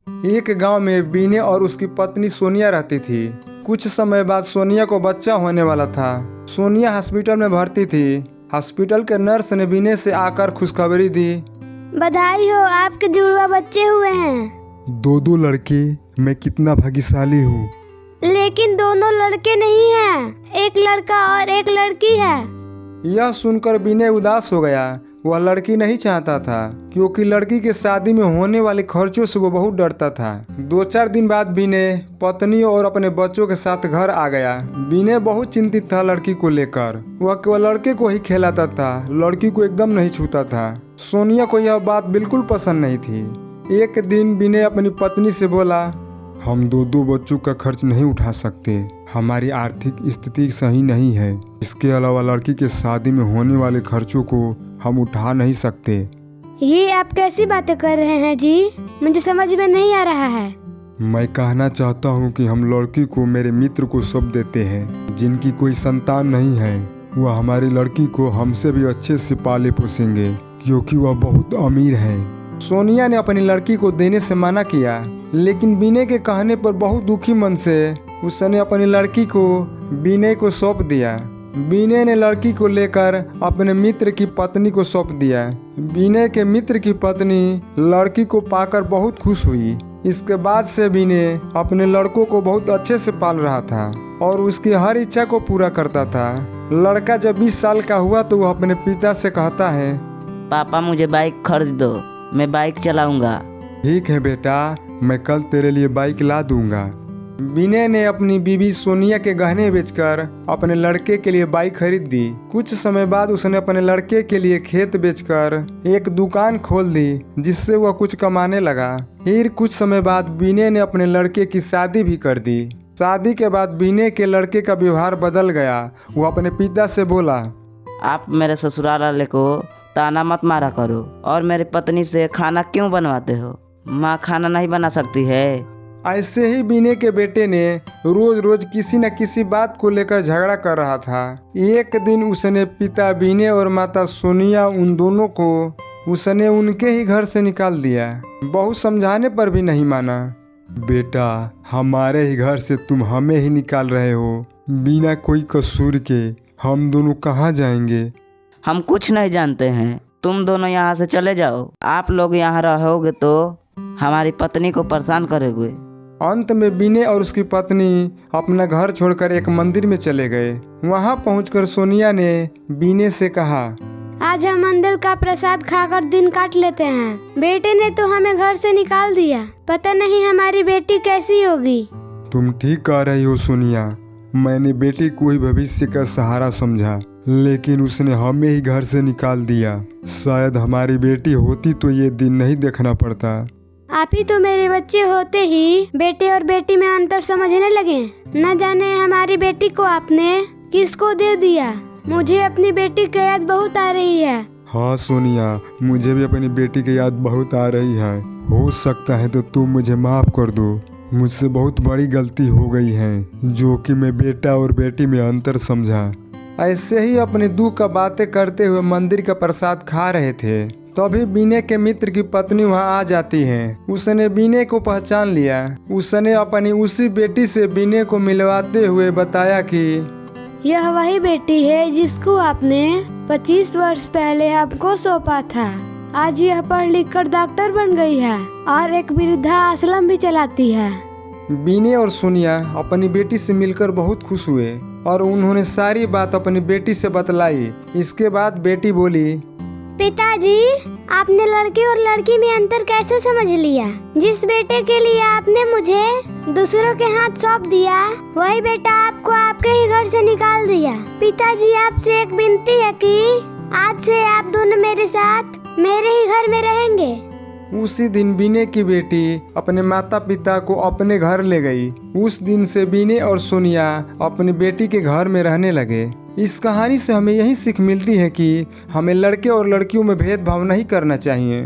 एक गांव में बीने और उसकी पत्नी सोनिया रहती थी। कुछ समय बाद सोनिया को बच्चा होने वाला था। सोनिया हॉस्पिटल में भर्ती थी। हॉस्पिटल के नर्स ने बीने से आकर खुशखबरी दी। बधाई हो, आपके जुड़वा बच्चे हुए हैं। दो लड़के, मैं कितना भाग्यशाली हूँ। लेकिन दोनों लड़के नहीं हैं, एक लड़का और एक लड़की है। यह सुनकर बीने उदास हो गया। वह लड़की नहीं चाहता था क्योंकि लड़की के शादी में होने वाले खर्चों से वो बहुत डरता था। 2-4 दिन बाद बीने पत्नी और अपने बच्चों के साथ घर आ गया। बीने बहुत चिंतित था लड़की को लेकर। वह केवल लड़के को ही खिलाता था, लड़की को एकदम नहीं छूता था। सोनिया को यह बात बिल्कुल पसंद नहीं थी। एक दिन बीने अपनी पत्नी से बोला, हम दो बच्चों का खर्च नहीं उठा सकते, हमारी आर्थिक स्थिति सही नहीं है। इसके अलावा लड़की के शादी में होने वाले खर्चों को हम उठा नहीं सकते। ये आप कैसी बातें कर रहे हैं जी, मुझे समझ में नहीं आ रहा है। मैं कहना चाहता हूँ कि हम लड़की को मेरे मित्र को सौंप देते हैं जिनकी कोई संतान नहीं है। वह हमारी लड़की को हमसे भी अच्छे से पाले पोसेंगे क्योंकि वह बहुत अमीर है। सोनिया ने अपनी लड़की को देने से मना किया, लेकिन बीने के कहने पर बहुत दुखी मन से उसने अपनी लड़की को बीने को सौंप दिया। बीने ने लड़की को लेकर अपने मित्र की पत्नी को सौंप दिया। बीने के मित्र की पत्नी लड़की को पाकर बहुत खुश हुई। इसके बाद से बीने अपने लड़कों को बहुत अच्छे से पाल रहा था और उसकी हर इच्छा को पूरा करता था। लड़का जब 20 साल का हुआ तो वह अपने पिता से कहता है, पापा मुझे बाइक खरीद दो, मैं बाइक चलाऊंगा। ठीक है बेटा, मैं कल तेरे लिए बाइक ला दूंगा। बीने ने अपनी बीवी सोनिया के गहने बेचकर अपने लड़के के लिए बाइक खरीद दी। कुछ समय बाद उसने अपने लड़के के लिए खेत बेचकर एक दुकान खोल दी जिससे वह कुछ कमाने लगा। फिर कुछ समय बाद बीने ने अपने लड़के की शादी भी कर दी। शादी के बाद बीने के लड़के का व्यवहार बदल गया। वह अपने पिता से बोला, आप मेरे ससुराल वाले को ताना मत मारा करो और मेरी पत्नी से खाना क्यों बनवाते हो? माँ खाना नहीं बना सकती है? ऐसे ही बीने के बेटे ने रोज रोज किसी न किसी बात को लेकर झगड़ा कर रहा था। एक दिन उसने पिता बीने और माता सोनिया उन दोनों को उसने उनके ही घर से निकाल दिया। बहुत समझाने पर भी नहीं माना। बेटा, हमारे ही घर से तुम हमें ही निकाल रहे हो, बिना कोई कसूर के हम दोनों कहाँ जाएंगे? हम कुछ नहीं जानते हैं, तुम दोनों यहाँ से चले जाओ। आप लोग यहाँ रहोगे तो हमारी पत्नी को परेशान करोगे। अंत में बीने और उसकी पत्नी अपना घर छोड़कर एक मंदिर में चले गए। वहां पहुंचकर सोनिया ने बीने से कहा, आज हम मंदिर का प्रसाद खाकर दिन काट लेते हैं। बेटे ने तो हमें घर से निकाल दिया, पता नहीं हमारी बेटी कैसी होगी। तुम ठीक कह रही हो सोनिया, मैंने बेटी को ही भविष्य का सहारा समझा, लेकिन उसने हमें ही घर से निकाल दिया। शायद हमारी बेटी होती तो ये दिन नहीं देखना पड़ता। आप ही तो मेरे बच्चे होते ही बेटे और बेटी में अंतर समझने लगे। न जाने हमारी बेटी को आपने किसको दे दिया। मुझे अपनी बेटी की याद बहुत आ रही है। हाँ सोनिया, मुझे भी अपनी बेटी की याद बहुत आ रही है। हो सकता है तो तुम मुझे माफ कर दो। मुझसे बहुत बड़ी गलती हो गई है जो कि मैं बेटा और बेटी में अंतर समझा। ऐसे ही अपने दुख का बातें करते हुए मंदिर का प्रसाद खा रहे थे, तभी बीने के मित्र की पत्नी वहां आ जाती है। उसने बीने को पहचान लिया। उसने अपनी उसी बेटी से बीने को मिलवाते हुए बताया कि यह वही बेटी है जिसको आपने 25 वर्ष पहले आपको सौंपा था। आज यह पढ़ लिख कर डॉक्टर बन गई है और एक वृद्धा आश्रम भी चलाती है। बीने और सोनिया अपनी बेटी से मिलकर बहुत खुश हुए और उन्होंने सारी बात अपनी बेटी से बतलाई। इसके बाद बेटी बोली, पिताजी, आपने लड़के और लड़की में अंतर कैसे समझ लिया? जिस बेटे के लिए आपने मुझे दूसरों के हाथ सौंप दिया, वही बेटा आपको आपके ही घर से निकाल दिया। पिताजी, आपसे एक विनती है कि आज से आप दोनों मेरे साथ मेरे ही घर में रहेंगे। उसी दिन बीने की बेटी अपने माता पिता को अपने घर ले गई। उस दिन से बीने और सोनिया अपनी बेटी के घर में रहने लगे। इस कहानी से हमें यही सीख मिलती है कि हमें लड़के और लड़कियों में भेदभाव नहीं करना चाहिए।